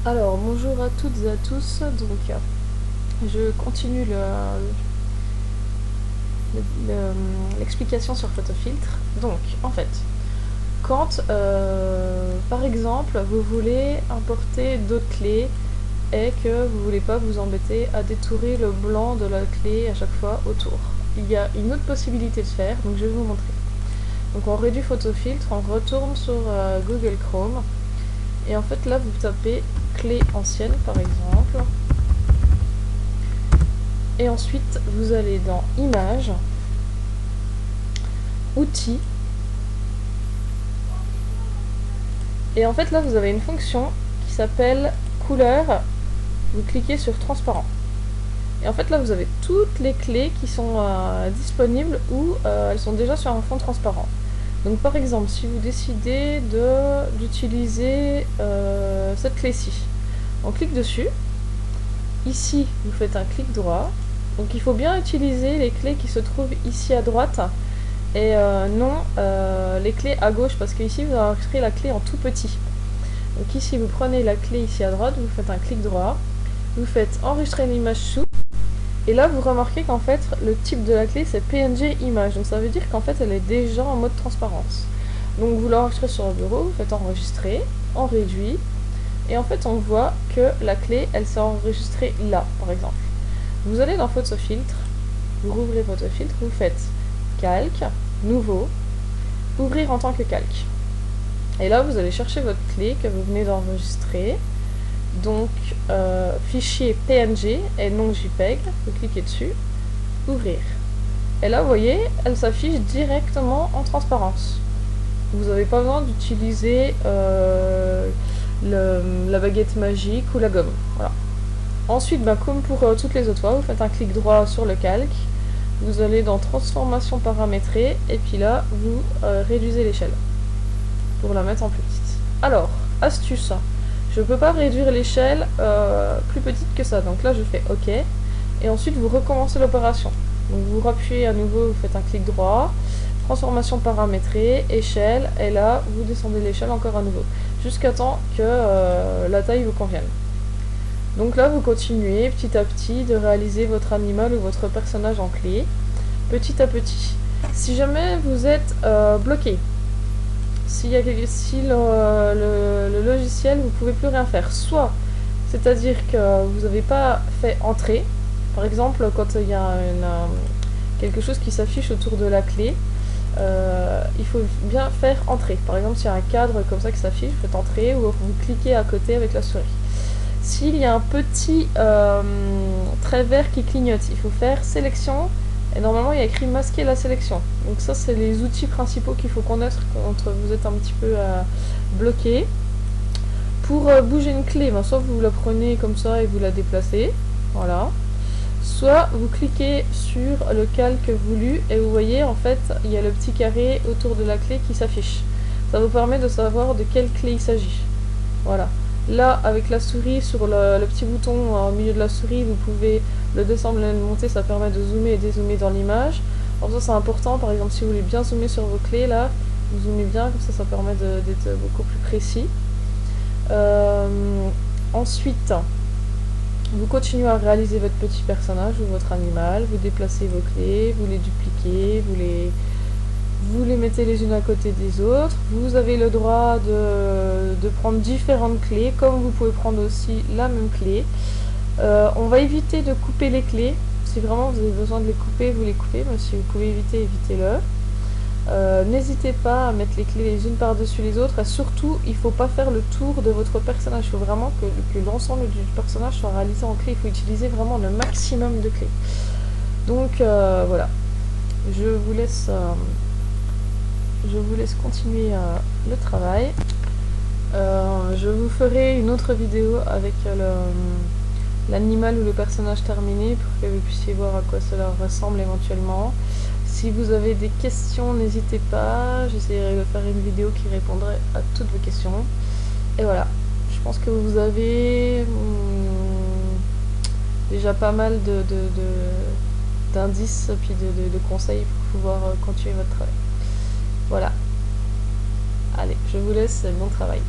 Alors, bonjour à toutes et à tous. Donc, je continue l'explication sur Photofiltre. Donc, en fait, quand, par exemple, vous voulez importer d'autres clés et que vous voulez pas vous embêter à détourer le blanc de la clé à chaque fois autour, il y a une autre possibilité de faire, donc je vais vous montrer. Donc, on réduit Photofiltre, on retourne sur Google Chrome, et en fait, là, vous tapez clé ancienne, par exemple. Et ensuite, vous allez dans Images, Outils. Et en fait, là, vous avez une fonction qui s'appelle Couleur. Vous cliquez sur Transparent. Et en fait, là, vous avez toutes les clés qui sont disponibles ou elles sont déjà sur un fond transparent. Donc, par exemple, si vous décidez d'utiliser cette clé-ci, on clique dessus. Ici, vous faites un clic droit. Donc, il faut bien utiliser les clés qui se trouvent ici à droite et non les clés à gauche, parce qu'ici vous enregistrez la clé en tout petit. Donc ici vous prenez la clé ici à droite, vous faites un clic droit, vous faites enregistrer l'image sous, et là vous remarquez qu'en fait le type de la clé c'est PNG image, donc ça veut dire qu'en fait elle est déjà en mode transparence. Donc vous l'enregistrez sur le bureau, vous faites enregistrer, on réduit, et en fait on voit que la clé elle s'est enregistrée là par exemple. Vous allez dans Photofiltre, vous rouvrez Photofiltre, vous faites calque, nouveau, ouvrir en tant que calque. Et là, vous allez chercher votre clé que vous venez d'enregistrer. Donc, fichier PNG et non JPEG. Vous cliquez dessus, ouvrir. Et là, vous voyez, elle s'affiche directement en transparence. Vous n'avez pas besoin d'utiliser la baguette magique ou la gomme. Voilà. Ensuite, comme pour toutes les autres fois, vous faites un clic droit sur le calque. Vous allez dans transformation paramétrée et puis là vous réduisez l'échelle pour la mettre en plus petite. Alors, astuce, je ne peux pas réduire l'échelle plus petite que ça, donc là je fais OK et ensuite vous recommencez l'opération. Donc vous rappuyez à nouveau, vous faites un clic droit, transformation paramétrée, échelle, et là vous descendez l'échelle encore à nouveau jusqu'à temps que la taille vous convienne. Donc là, vous continuez petit à petit de réaliser votre animal ou votre personnage en clé, petit à petit. Si jamais vous êtes bloqué, si le logiciel, vous ne pouvez plus rien faire, soit, c'est-à-dire que vous n'avez pas fait entrer, par exemple, quand il y a quelque chose qui s'affiche autour de la clé, il faut bien faire entrer. Par exemple, s'il y a un cadre comme ça qui s'affiche, vous faites entrer ou vous cliquez à côté avec la souris. S'il y a un petit trait vert qui clignote, il faut faire sélection et normalement il y a écrit masquer la sélection. Donc ça c'est les outils principaux qu'il faut connaître quand vous êtes un petit peu bloqué. Pour bouger une clé, soit vous la prenez comme ça et vous la déplacez, voilà. Soit vous cliquez sur le calque voulu et vous voyez en fait il y a le petit carré autour de la clé qui s'affiche. Ça vous permet de savoir de quelle clé il s'agit. Voilà. Là, avec la souris, sur le petit bouton au milieu de la souris, vous pouvez le descendre, le monter, ça permet de zoomer et dézoomer dans l'image. Alors ça c'est important, par exemple si vous voulez bien zoomer sur vos clés, là, vous zoomez bien, comme ça permet d'être beaucoup plus précis. Ensuite, vous continuez à réaliser votre petit personnage ou votre animal, vous déplacez vos clés, vous les dupliquez, vous les mettez les unes à côté des autres. Vous avez le droit de prendre différentes clés, comme vous pouvez prendre aussi la même clé. On va éviter de couper les clés. Si vraiment vous avez besoin de les couper, vous les coupez, mais si vous pouvez éviter, évitez-le. N'hésitez pas à mettre les clés les unes par-dessus les autres, et surtout, il ne faut pas faire le tour de votre personnage. Il faut vraiment que l'ensemble du personnage soit réalisé en clés. Il faut utiliser vraiment le maximum de clés. Donc voilà, je vous laisse continuer le travail. Je vous ferai une autre vidéo avec l'animal ou le personnage terminé pour que vous puissiez voir à quoi cela ressemble éventuellement. Si vous avez des questions, n'hésitez pas, j'essaierai de faire une vidéo qui répondrait à toutes vos questions. Et voilà, je pense que vous avez déjà pas mal d'indices puis de conseils pour pouvoir continuer votre travail. Voilà. Allez, je vous laisse, bon travail.